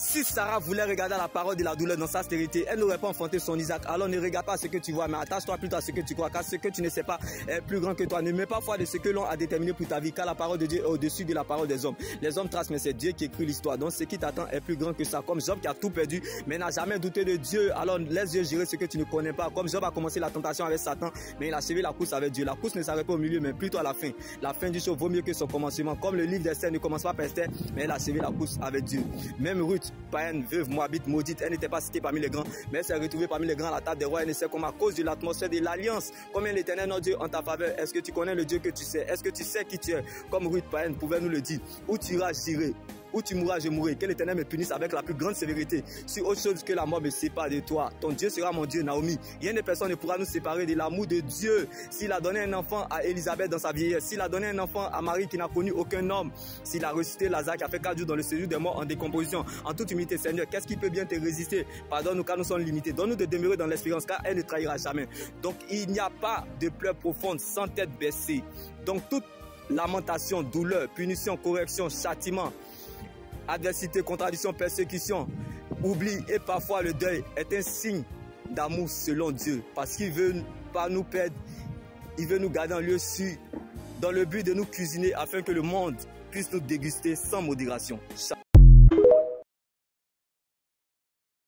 Si Sarah voulait regarder la parole de la douleur dans sa stérilité, elle n'aurait pas enfanté son Isaac. Alors ne regarde pas ce que tu vois, mais attache-toi plutôt à ce que tu crois, car ce que tu ne sais pas est plus grand que toi. Ne mets pas foi de ce que l'on a déterminé pour ta vie, car la parole de Dieu est au-dessus de la parole des hommes. Les hommes tracent, mais c'est Dieu qui écrit l'histoire. Donc ce qui t'attend est plus grand que ça. Comme Job qui a tout perdu, mais n'a jamais douté de Dieu. Alors laisse Dieu gérer ce que tu ne connais pas. Comme Job a commencé la tentation avec Satan, mais il a achevé la course avec Dieu. La course ne s'arrête pas au milieu, mais plutôt à la fin. La fin du show vaut mieux que son commencement. Comme le livre d'Esther ne commence pas par Esther, mais elle a achevé la course avec Dieu. Même Ruth, païenne, veuve, moabite, maudite, elle n'était pas citée parmi les grands, mais elle s'est retrouvée parmi les grands à la table des rois. Elle ne sait comment, à cause de l'atmosphère de l'alliance. Combien l'Éternel, notre Dieu, en ta faveur. Est-ce que tu connais le Dieu que tu sais? Est-ce que tu sais qui tu es? Comme Ruth, païenne, pouvait nous le dire. Où tu iras, j'irai. Où tu mourras, je mourrai. Que l'Éternel me punisse avec la plus grande sévérité. Si autre chose que la mort me sépare de toi, ton Dieu sera mon Dieu, Naomi. Rien de personne ne pourra nous séparer de l'amour de Dieu. S'il a donné un enfant à Élisabeth dans sa vieillesse, s'il a donné un enfant à Marie qui n'a connu aucun homme, s'il a ressuscité Lazare qui a fait 4 jours dans le séjour des morts en décomposition, en toute humilité, Seigneur, qu'est-ce qui peut bien te résister? Pardonne-nous car nous sommes limités. Donne-nous de demeurer dans l'espérance car elle ne trahira jamais. Donc il n'y a pas de pleurs profondes sans tête baissée. Donc toute lamentation, douleur, punition, correction, châtiment, adversité, contradiction, persécution, oubli et parfois le deuil est un signe d'amour selon Dieu. Parce qu'il veut pas nous perdre, il veut nous garder en lieu sûr dans le but de nous cuisiner afin que le monde puisse nous déguster sans modération.